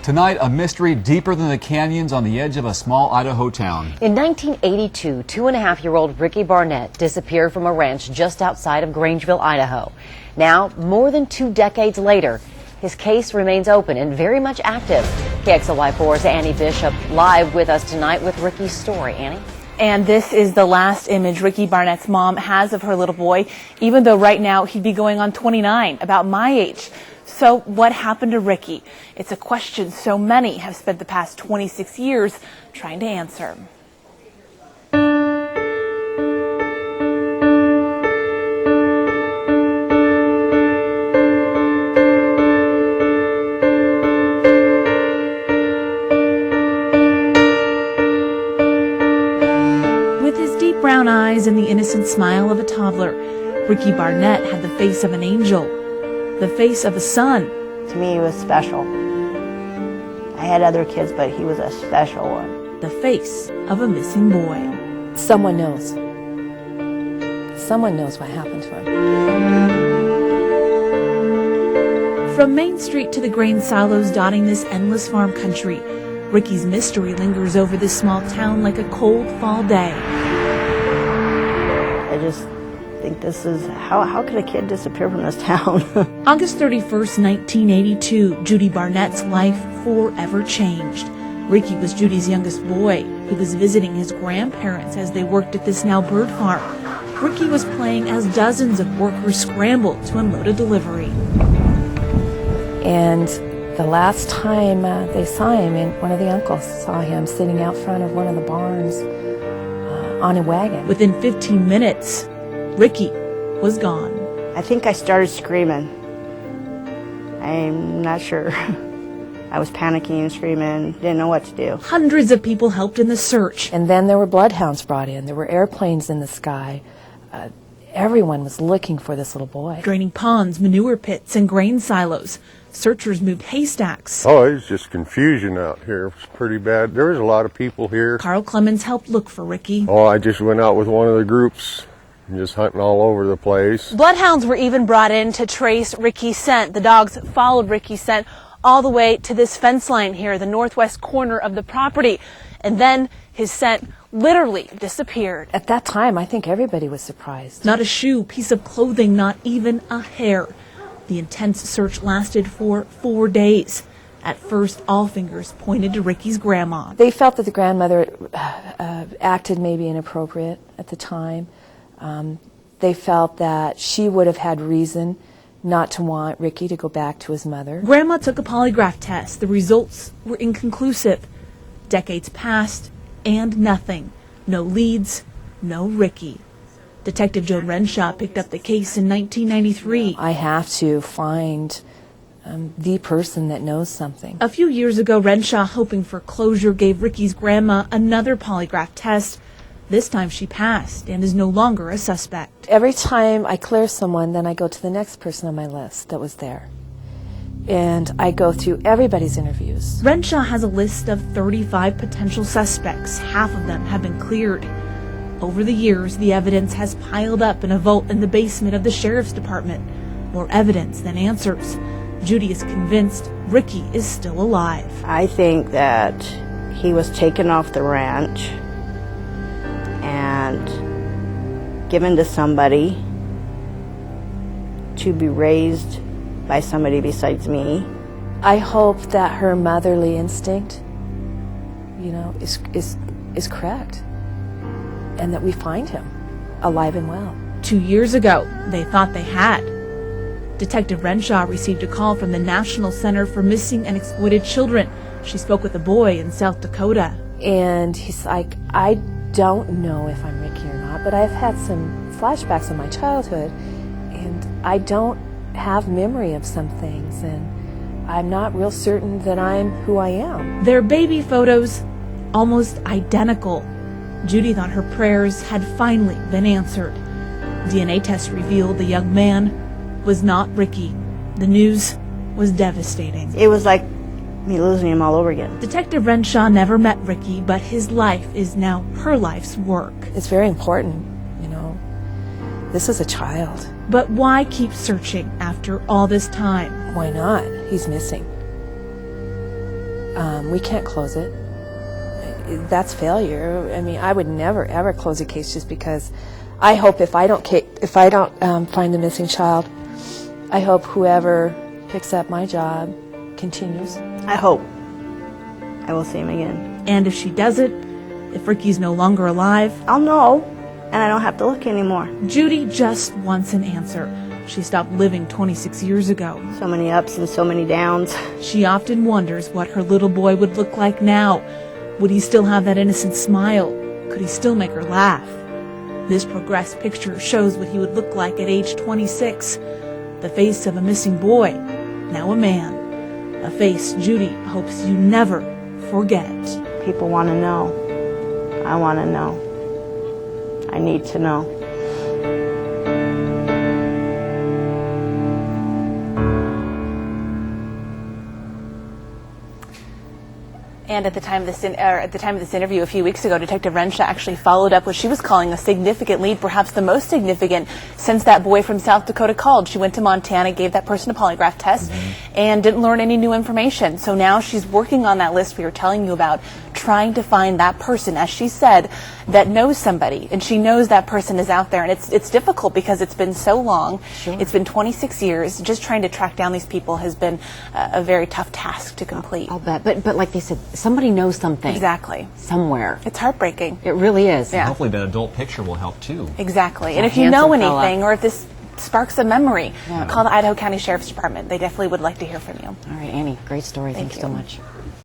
Tonight, a mystery deeper than the canyons on the edge of a small Idaho town. In 1982, 2.5-year-old Ricky Barnett disappeared from a ranch just outside of Grangeville, Idaho. Now, more than 2 decades later, his case remains open and very much active. KXLY4's Annie Bishop live with us tonight with Ricky's story. Annie? And this is the last image Ricky Barnett's mom has of her little boy, even though right now he'd be going on 29, about my age. So what happened to Ricky? It's a question so many have spent the past 26 years trying to answer. With his deep brown eyes and the innocent smile of a toddler, Ricky Barnett had the face of an angel. The face of a son. To me, he was special. I had other kids, but he was a special one. The face of a missing boy. Someone knows. Someone knows what happened to him. From Main Street to the grain silos dotting this endless farm country, Ricky's mystery lingers over this small town like a cold fall day. I just think this is, how could a kid disappear from this town? August 31st, 1982, Judy Barnett's life forever changed. Ricky was Judy's youngest boy. He was visiting his grandparents as they worked at this now bird farm. Ricky was playing as dozens of workers scrambled to unload a delivery. And the last time they saw him, and one of the uncles saw him sitting out front of one of the barns on a wagon. Within 15 minutes, Ricky was gone. I think I started screaming. I'm not sure. I was panicking and screaming, didn't know what to do. Hundreds of people helped in the search. And then there were bloodhounds brought in. There were airplanes in the sky. Everyone was looking for this little boy. Draining ponds, manure pits, and grain silos. Searchers moved haystacks. Oh, it was just confusion out here. It was pretty bad. There was a lot of people here. Carl Clemens helped look for Ricky. Oh, I just went out with one of the groups, just hunting all over the place. Bloodhounds were even brought in to trace Ricky's scent. The dogs followed Ricky's scent all the way to this fence line here, the northwest corner of the property. And then his scent literally disappeared. At that time, I think everybody was surprised. Not a shoe, piece of clothing, not even a hair. The intense search lasted for 4 days. At first, all fingers pointed to Ricky's grandma. They felt that the grandmother acted maybe inappropriate at the time. They felt that she would have had reason not to want Ricky to go back to his mother. Grandma took a polygraph test. The results were inconclusive. Decades passed and nothing. No leads, no Ricky. Detective Joan Renshaw picked up the case in 1993. I have to find the person that knows something. A few years ago, Renshaw, hoping for closure, gave Ricky's grandma another polygraph test. This time she passed and is no longer a suspect. Every time I clear someone, then I go to the next person on my list that was there. And I go through everybody's interviews. Renshaw has a list of 35 potential suspects. Half of them have been cleared. Over the years, the evidence has piled up in a vault in the basement of the sheriff's department. More evidence than answers. Judy is convinced Ricky is still alive. I think that he was taken off the ranch and given to somebody to be raised by somebody besides me. I hope that her motherly instinct, is correct, and that we find him alive and well. 2 years ago, they thought they had. Detective Renshaw received a call from the National Center for Missing and Exploited Children. She spoke with a boy in South Dakota. And he's like, I don't know if I'm Ricky or not, but I've had some flashbacks of my childhood, and I don't have memory of some things, and I'm not real certain that I'm who I am. Their baby photos, almost identical. Judy thought her prayers had finally been answered. DNA tests revealed the young man was not Ricky. The news was devastating. It was like me losing him all over again. Detective Renshaw never met Ricky, but his life is now her life's work. It's very important, This is a child. But why keep searching after all this time? Why not? He's missing. We can't close it. That's failure. I mean, I would never ever close a case just because. I hope if I don't find the missing child, I hope whoever picks up my job continues. I hope I will see him again. And if she does it, if Ricky's no longer alive, I'll know, and I don't have to look anymore. Judy just wants an answer. She stopped living 26 years ago. So many ups and so many downs. She often wonders what her little boy would look like now. Would he still have that innocent smile? Could he still make her laugh? This progressed picture shows what he would look like at age 26. The face of a missing boy, now a man. A face Judy hopes you never forget. People want to know. I want to know. I need to know. And at the time of this interview a few weeks ago, Detective Renshaw actually followed up what she was calling a significant lead, perhaps the most significant since that boy from South Dakota called. She went to Montana, gave that person a polygraph test, and didn't learn any new information. So now she's working on that list we were telling you about, trying to find that person, as she said, that knows somebody, and she knows that person is out there. And it's difficult because it's been so long. Sure. It's been 26 years. Just trying to track down these people has been a very tough task to complete. I'll bet. But like they said, somebody knows something. Exactly. Somewhere. It's heartbreaking. It really is. Yeah. Hopefully that adult picture will help too. Exactly. And A if you know handsome fella. anything, or if this sparks a memory, Yeah. call the Idaho County Sheriff's Department. They definitely would like to hear from you. All right, Annie, great story. Thanks so much.